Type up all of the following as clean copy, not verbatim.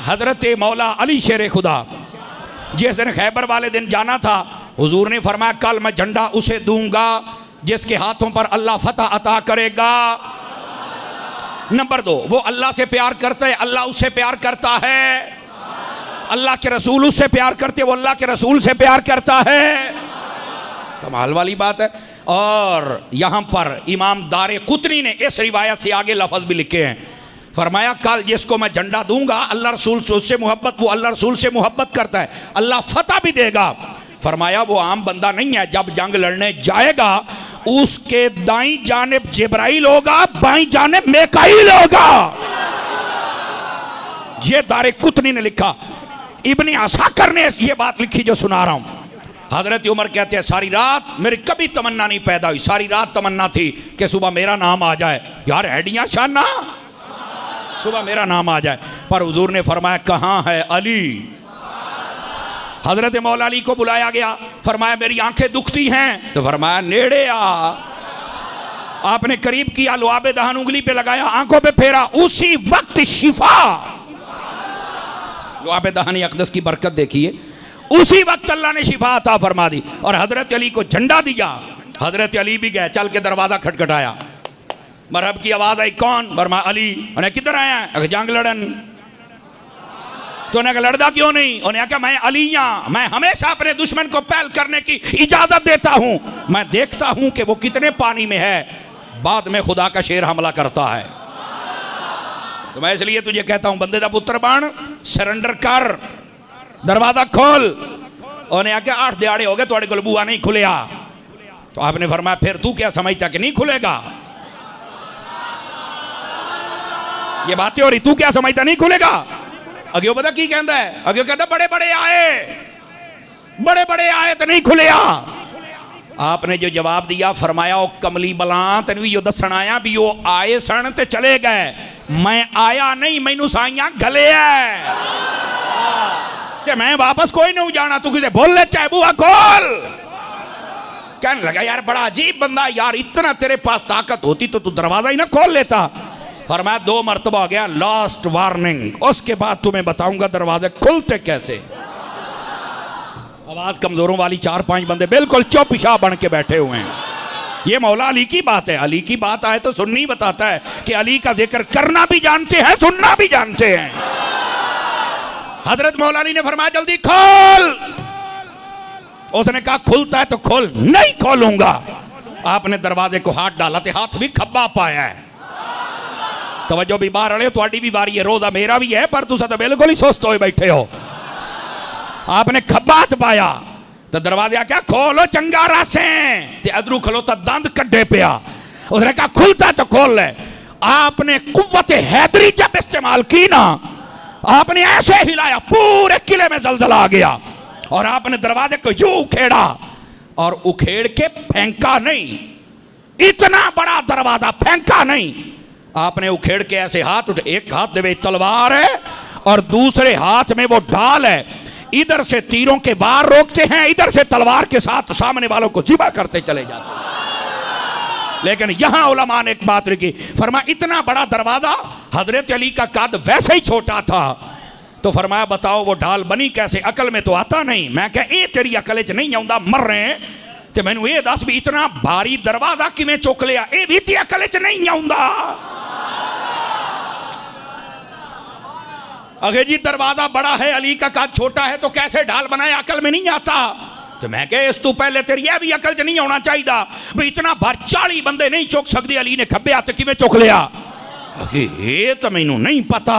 हजरत मौला अली शेर खुदा जिस दिन खैबर वाले दिन जाना था, हुजूर ने फरमाया कल मैं झंडा उसे दूंगा जिसके हाथों पर अल्लाह फतह अता करेगा। नंबर 2, वो अल्लाह से प्यार करता है, अल्लाह उससे प्यार करता है। अल्लाह के रसूल उससे प्यार करते, वो अल्लाह के रसूल से प्यार करता है। कमाल वाली बात है। और यहां पर इमाम दारे कुतनी ने इस रिवायत से आगे लफ्ज भी लिखे हैं, फरमाया कल जिसको मैं झंडा दूंगा अल्लाह रसूल से उससे मोहब्बत, वो अल्लाह रसूल से मोहब्बत करता है, अल्लाह फतह भी देगा। फरमाया वो आम बंदा नहीं है, जब जंग लड़ने जाएगा उसके दाईं जानिब जिब्राइल होगा, बाईं जानिब मीकाईल होगा। ये दारे कुतनी ने लिखा। इब्ने असाकर ने ये बात लिखी जो सुना रहा हूं। हजरत उमर कहते हैं सारी रात मेरी कभी तमन्ना नहीं पैदा हुई, सारी रात तमन्ना थी कि सुबह मेरा नाम आ जाए। यार हैडियां शाना, सुबह मेरा नाम आ जाए। पर हुजूर ने फरमाया कहां है अली। हजरत मौला अली को बुलाया गया, फरमाया मेरी आंखें दुखती हैं, तो फरमाया नेड़े आ। आपने करीब किया, लुआबे दहन उंगली पे लगाया, आंखों पे फेरा, उसी वक्त शिफा। लुआबे दहन अक़दस की बरकत देखिए, उसी वक्त अल्लाह ने शिफा अता फरमा दी। और हजरत अली को झंडा दिया। हजरत अली भी गए, चल के दरवाजा खटखटाया, मरहब की आवाज आई, कौन? फरमाया अली। उन्हें किधर आया? जंग लड़न। तो उन्हें लड़दा क्यों नहीं? उन्हें कहा मैं अलिया, मैं हमेशा अपने दुश्मन को पहल करने की इजाजत देता हूं, मैं देखता हूं कि वो कितने पानी में है, बाद में खुदा का शेर हमला करता है। तो मैं इसलिए तुझे कहता हूं बंदे दा पुत्र बन, सरेंडर कर, दरवाजा खोल। उन्हें आके 8 दिहाड़े हो गए थोड़े को बुआ नहीं खुलिया। तो आपने फरमाया फिर तू क्या समझता कि नहीं खुलेगा? ये बातें हो रही, तू क्या समझता नहीं खुलेगा? अगे पता की कहता है, अगे कहता बड़े बड़े आए तो नहीं खुलिया। आपने जो जवाब दिया, फरमाया ओ कमली बला तेन भी दसन आया भी वो आए सन ते चले गए, मैं आया नहीं, मैनू साइयां गले है ते मैं वापस कोई नहीं जाना, तू किसे बोल ले चाहे बुआ खोल। कहने लगा यार बड़ा अजीब बंदा, यार इतना तेरे पास ताकत होती तो तू दरवाजा ही ना खोल लेता। फरमाया 2 मरतबा हो गया, लास्ट वार्निंग, उसके बाद तुम्हें बताऊंगा दरवाजे खुलते कैसे। आवाज कमजोरों वाली 4-5 बंदे बिल्कुल चौपिशा बन के बैठे हुए हैं। ये मौला अली की बात है। अली की बात आए तो सुन्नी बताता है कि अली का जिक्र करना भी जानते हैं, सुनना भी जानते हैं। हजरत मौला अली ने फरमाया जल्दी खोल। उसने कहा खुलता है तो खोल। नहीं खोलूंगा। आपने दरवाजे को हाथ डाला तो हाथ भी खब्बा पाया है। तवज्जो भी बाहर अड़े, थोड़ी भी बारी है, रोजा मेरा भी है, पर तुसा तो बिल्कुल ही सुस्त होए बैठे हो। आपने खब्बात पाया तो दरवाजा क्या खोलो चंगा रासे ते अदरू खलोता दंद कड्डे पिया। उसने कहा खुलता तो खोल ले। आपने कुव्वत हैदरी जब इस्तेमाल की ना, आपने ऐसे हिलाया पूरे किले में जलजला आ गया। और आपने दरवाजे को यूं उखेड़ा और उखेड़ के फेंका नहीं, इतना बड़ा दरवाजा फेंका नहीं, आपने उखेड़ के ऐसे हाथ उठे, एक हाथ में तलवार है और दूसरे हाथ में वो ढाल है। इधर से तीरों के वार रोकते हैं, इधर से तलवार के साथ सामने वालों को जिबा करते चले जाते हैं। लेकिन यहां उलमा ने एक बात लिखी, फरमाया इतना बड़ा दरवाजा, हजरत अली का कद वैसे ही छोटा था। तो फरमाया बताओ वो ढाल बनी कैसे? अकल में तो आता नहीं। मैं क्या ये तेरी अकल च नहीं आउंदा, मर रहे हैं ते मैनू ये दस भी इतना भारी दरवाजा किवें चुक लिया, ये भी ते अकल च नहीं आउंदा। अगे जी दरवाजा बड़ा है, अली का कद छोटा है, तो कैसे ढाल बनाया? अकल में नहीं आता। तो मैं कह इस तू पहले तेरी यह भी अकल च नहीं होना चाहिए भाई, इतना भर 40 बंदे नहीं चुक सकते, अली ने खब्बे हाथ किवें चुक लिया? ये तो मैनू नहीं पता।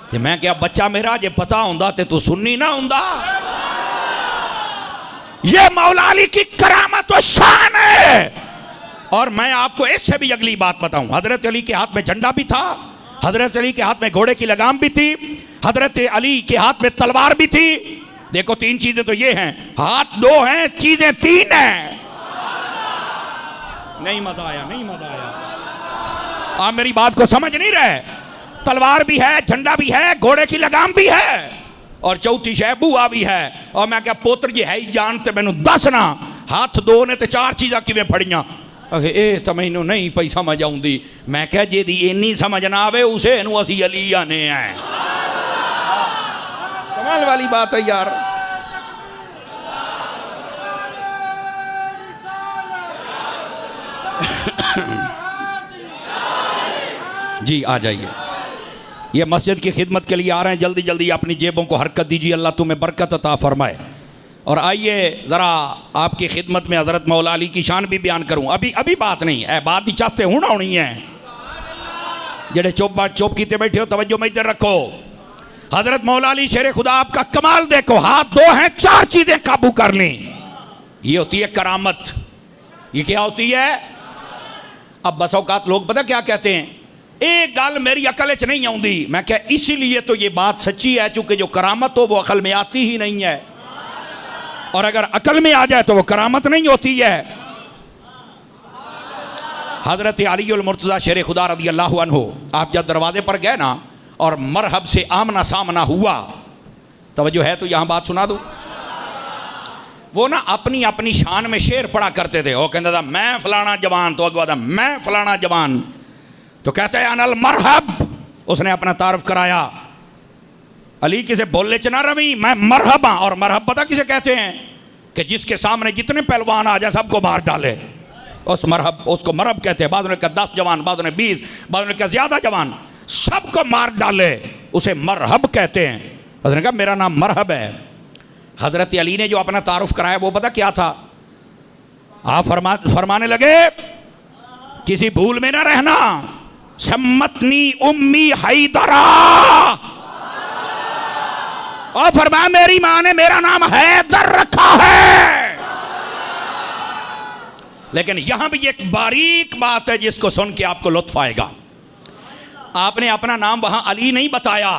ते मैं क्या बच्चा मेरा जे पता होंदा ते तू सुन्नी ना होंदा। ये मौला अली की करामत और शान है। और मैं आपको इससे भी अगली बात बताऊं, हजरत अली के हाथ में झंडा भी था, हजरत अली के हाथ में घोड़े की लगाम भी थी, हजरत अली के हाथ में तलवार भी थी। देखो 3 चीजें तो ये हैं, हाथ 2 हैं, चीजें 3 हैं। नहीं मजा आया, नहीं मजा आया। आप मेरी बात को समझ नहीं रहे। तलवार भी है, झंडा भी है, घोड़े की लगाम भी है, और चौथी शह बुआ भी है। और मैं क्या पुत्र जी है ही जानते मैनू दसना, हाथ 2 ने तो 4 चीजा किवें फड़ियां? ये तो मैनू नहीं पई समझ आउंदी। मैं क्या जेदी इन्नी समझ ना आवे उसे असी अली आने हैं। वाली बात है यार। जी आ जाइए, ये मस्जिद की खिदमत के लिए आ रहे हैं, जल्दी जल्दी अपनी जेबों को हरकत दीजिए, अल्लाह तुम्हें बरकत अता फरमाए। और आइए ज़रा आपकी खिदमत में हज़रत मौला अली की शान भी बयान करूं। अभी अभी बात नहीं है, बात ही चाहते हूँ ना होनी है। जेड़े चुप कीते बैठे हो, तवज्जो में इधर रखो। हज़रत मौला अली शेर खुदा आपका कमाल देखो, हाथ दो हैं, चार चीज़ें काबू कर ली। ये होती है करामत। ये क्या होती है? अब बस औकात लोग पता क्या कहते हैं, एक गल मेरी अकल च नहीं आती। मैं क्या, इसीलिए तो ये बात सच्ची है, चूंकि जो करामत हो वो अकल में आती ही नहीं है, और अगर अकल में आ जाए तो वो करामत नहीं होती है। हजरत अली उल मुर्तज़ा शेर खुदा रज़ी अल्लाहु अन्हु, आप जब दरवाजे पर गए ना और मरहब से आमना सामना हुआ, तवज्जो है तो यहां बात सुना दो। वो ना अपनी अपनी शान में शेर पढ़ा करते थे। वो कहता था मैं फलाना जवान, तो अगवा था मैं फलाना जवान, तो कहते हैं अनल मरहब, उसने अपना तारुफ कराया। अली किसे बोले च ना रवि, मैं मरहब हाँ। और मरहब पता किसे कहते हैं? कि जिसके सामने जितने पहलवान आ जाए सबको मार डाले, उस मरहब, उसको मरहब कहते हैं। बाद ने कहा 10 जवान, बाद ने 20, बाद ने कहा ज्यादा जवान, सबको मार डाले, उसे मरहब कहते हैं। उसने कहा मेरा नाम मरहब है। हजरत अली ने जो अपना तारुफ कराया वो पता क्या था? आप फरमाने लगे किसी भूल में ना रहना, सम्मतनी उम्मी हैदरा। और फरमाया मेरी मां ने मेरा नाम हैदर रखा है। लेकिन यहां भी एक बारीक बात है जिसको सुन के आपको लुत्फ आएगा। आपने अपना नाम वहां अली नहीं बताया।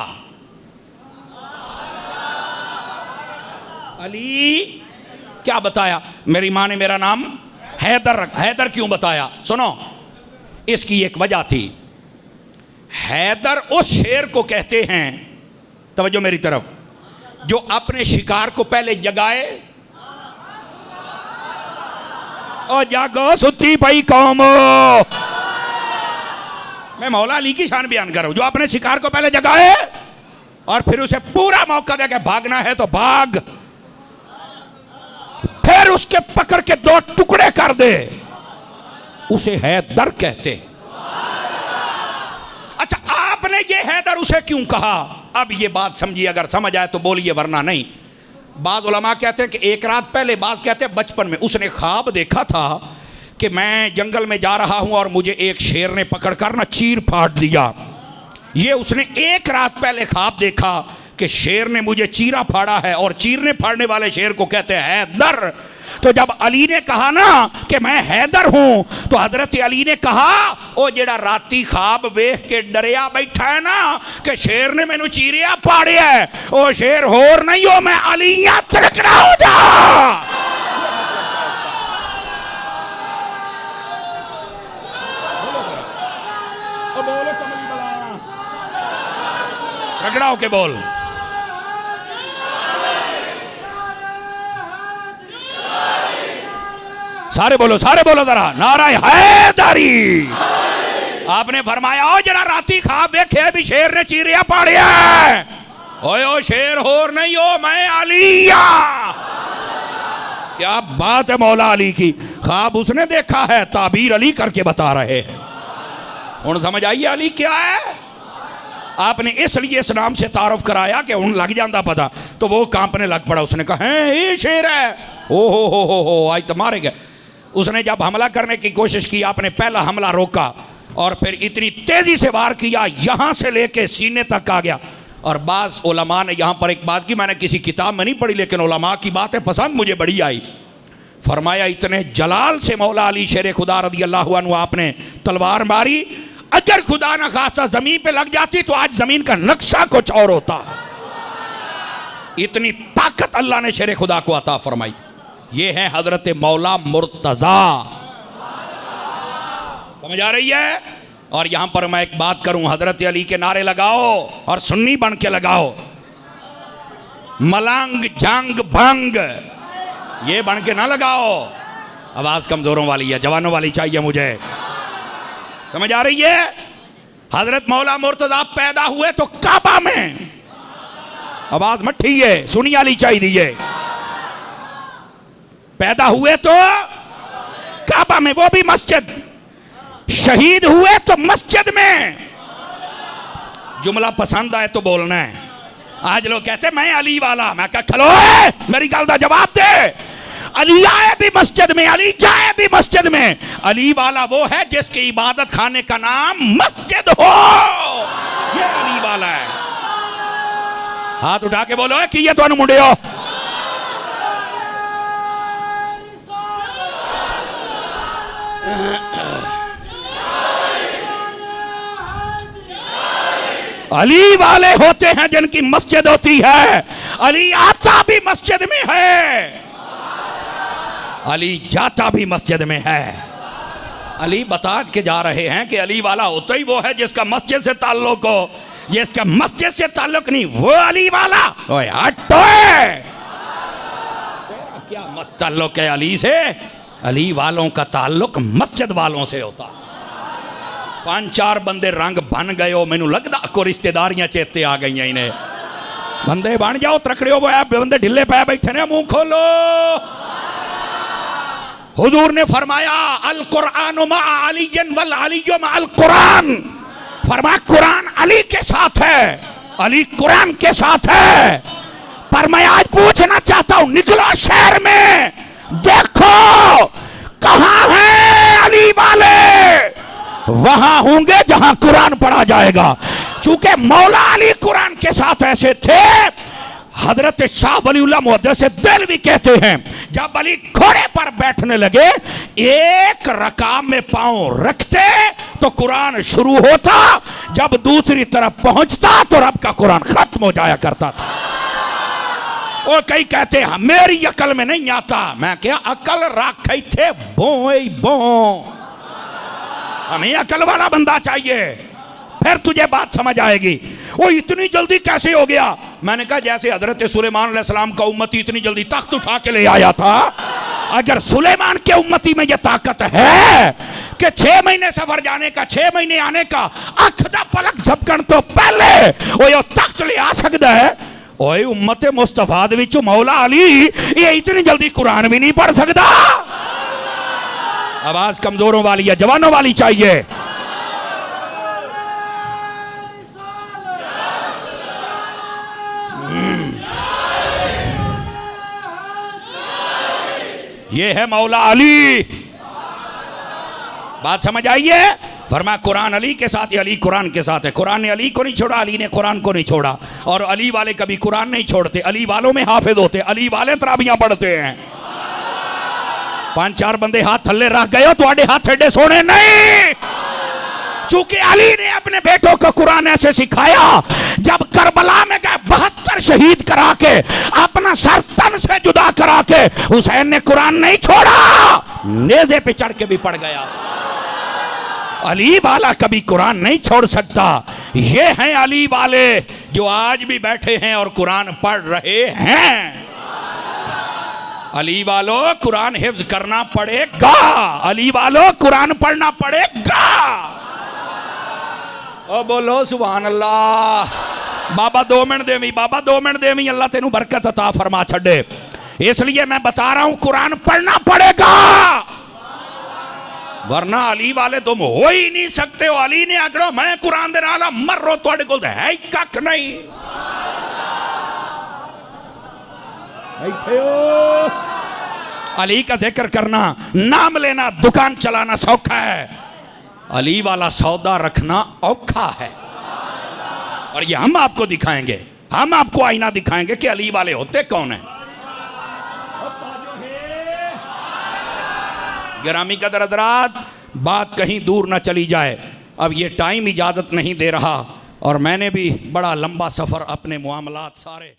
अली क्या बताया? मेरी मां ने मेरा नाम हैदर रखा। हैदर क्यों बताया? सुनो, इसकी एक वजह थी। हैदर उस शेर को कहते हैं, तवज्जो मेरी तरफ, जो अपने शिकार को पहले जगाए। और जागो सुती पई कौमो, मैं मौला अली की शान बयान कर रहा हूं, जो अपने शिकार को पहले जगाए और फिर उसे पूरा मौका दे के भागना है तो भाग, फिर उसके पकड़ के 2 टुकड़े कर दे, उसे हैदर कहते। अच्छा, आपने ये हैदर उसे क्यों कहा? अब ये बात समझिए, अगर समझ आए तो बोलिए, वरना नहीं। बाज़ उलमा कहते हैं कि एक रात पहले, बाज़ कहते हैं बचपन में, उसने ख्वाब देखा था कि मैं जंगल में जा रहा हूं और मुझे एक शेर ने पकड़कर ना चीर फाड़ दिया। ये उसने एक रात पहले ख्वाब देखा कि शेर ने मुझे चीरा फाड़ा है, और चीरने फाड़ने वाले शेर को कहते हैं हैदर। तो जब अली ने कहा ना कि मैं हैदर हूं, तो हजरत अली ने कहा ओ जेड़ा राती ख्वाब वेख के डरिया बैठा है ना कि शेर ने मैनू चीरिया फाड़िया है, ओ शेर होर नहीं हो, मैं अली तड़कना हो जा। रगड़ा होके बोल। सारे बोलो जरा, नारा हैदरी। आपने फरमाया ओ जरा राती ख्वाब देखे भी शेर ने चीरिया पाड़िया, ओए ओ शेर होर नहीं हो, मैं अलिया। क्या बात है मौला अली की, ख्वाब उसने देखा है, ताबीर अली करके बता रहे हैं। हुण समझ आइए अली क्या है। आपने इसलिए इस नाम से तारुफ कराया कि हुण लग जाता पता, तो वो कांपने लग पड़ा। उसने कहा है ये शेर है, ओ हो आज तो मारे गए। उसने जब हमला करने की कोशिश की, आपने पहला हमला रोका और फिर इतनी तेजी से वार किया, यहां से लेके सीने तक आ गया। और बाज़ उलमा ने यहां पर एक बात की, मैंने किसी किताब में नहीं पढ़ी, लेकिन उलमा की बात है, पसंद मुझे बड़ी आई। फरमाया इतने जलाल से मौला अली शेर खुदा रज़ी अल्लाहु अन्हु आपने तलवार मारी, अगर खुदा ना खासा जमीन पे लग जाती तो आज जमीन का नक्शा कुछ और होता। इतनी ताकत अल्लाह ने शेर खुदा को अता फरमाई। ये है हजरत मौला मुर्तजा। समझ आ रही है? और यहां पर मैं एक बात करूं, हजरत अली के नारे लगाओ और सुन्नी बन के लगाओ। मलंग जंग भंग ये बन के ना लगाओ। आवाज कमजोरों वाली है, जवानों वाली चाहिए मुझे। समझ आ रही है? हजरत मौला मुर्तजा पैदा हुए तो काबा में, आवाज मत ठीए, सुनी आली चाहिए। पैदा हुए तो काबा में, वो भी मस्जिद। शहीद हुए तो मस्जिद में। जुमला पसंद आए तो बोलना है। आज लोग कहते मैं अली वाला, मैं कहा खलो मेरी गल का जवाब दे। अली आए भी मस्जिद में, अली जाए भी मस्जिद में। अली वाला वो है जिसकी इबादत खाने का नाम मस्जिद हो, ये अली वाला है। हाथ उठा के बोलो कि ये तो मुंडे हो। अली वाले होते हैं जिनकी मस्जिद होती है। अली आता भी मस्जिद में है, अली जाता भी मस्जिद में है। अली बता के जा रहे हैं कि अली वाला होता ही वो है जिसका मस्जिद से ताल्लुक हो, जिसका मस्जिद से ताल्लुक नहीं वो अली वाला। ओए हटो, क्या मत ताल्लुक है अली से? अली वालों का ताल्लुक मस्जिद वालों से होता। 5-4 बंदे रंग बन गए हो, मैनू लगदा को रिश्तेदारियां चेते आ गई इन्हें। बंदे बन जाओ, त्रकड़ियो बंदे ढिले पै बैठे ने, मुंह खोलो। हुजूर ने फरमाया अल कुरान मा अलीयन वल अलीयु मा अल कुरान। फरमाया कुरान अली के साथ है, अली कुरान के साथ है। पर मैं आज पूछना चाहता हूं, निकलो शहर में देखो कहां है अली वाले। वहां होंगे जहां कुरान पढ़ा जाएगा। चूंकि मौला अली कुरान के साथ ऐसे थे, हजरत शाह वलीउल्लाह मुहद्दिस देलवी कहते हैं जब अली घोड़े पर बैठने लगे, एक रकाम में पांव रखते तो कुरान शुरू होता, जब दूसरी तरफ पहुंचता तो रब का कुरान खत्म हो जाया करता था। और कई कहते हैं मेरी अकल में नहीं आता। मैं क्या अकल रख थे बो, हमें अकल वाला बंदा चाहिए, फिर तुझे बात समझ आएगी। वो इतनी जल्दी कैसे हो गया? मैंने कहा जैसे हजरत सुलेमान अलैहिस्सलाम का उम्मती इतनी जल्दी तख्त उठा के ले आया था, अगर सुलेमान के उम्मती में यह ताकत है कि 6 महीने सफर जाने का, 6 महीने आने का, अख दा पलक झपकन तो पहले वो तख्त ले आ सकता है, ओए उम्मत मुस्तफा दे विच मौला अली ये इतनी जल्दी कुरान भी नहीं पढ़ सकता। आवाज कमजोरों वाली है, जवानों वाली चाहिए। ये है मौला अली। बात समझ आई है? फरमाया कुरान अली के साथ है, अली कुरान के साथ है। कुरान ने अली को नहीं छोड़ा, अली ने कुरान को नहीं छोड़ा। और अली वाले कभी कुरान नहीं छोड़ते, अली वालों में हाफिज होते, अली वाले तराबियां पढ़ते हैं। 5-4 बंदे हाथ थल्ले रख गए हो, तुम्हारे हाथ एडे सोने नहीं। चूंकि अली ने अपने बेटों को कुरान ऐसे सिखाया, जब करबला में गए 72 शहीद करा के, अपना सर तन से जुदा करा के, हुसैन ने कुरान नहीं छोड़ा, नेज़े पे चढ़ के भी पढ़ गया। अली वाला कभी कुरान नहीं छोड़ सकता। ये हैं अली वाले जो आज भी बैठे हैं और कुरान पढ़ रहे हैं। अली वालों कुरान हिफ्ज करना पड़ेगा, अली वालों कुरान पढ़ना पड़ेगा। ओ बोलो सुभान अल्लाह। बाबा 2 मिनट देवी, बाबा 2 मिनट देवी, अल्लाह तेनू बरकत अता फरमा छड़े। इसलिए मैं बता रहा हूं कुरान पढ़ना पड़ेगा, वरना अली वाले तुम हो ही नहीं सकते हो। अली ने आखिर मैं कुरान दे नाल मरो, तुहाडे कोल है ही कख नहीं। अली का जिक्र करना, नाम लेना, दुकान चलाना सौखा है, अली वाला सौदा रखना औखा है। और ये हम आपको दिखाएंगे, हम आपको आईना दिखाएंगे कि अली वाले होते कौन हैं। गिरामी कदर हज़रात, बात कहीं दूर ना चली जाए, अब ये टाइम इजाज़त नहीं दे रहा, और मैंने भी बड़ा लंबा सफ़र अपने मामलात सारे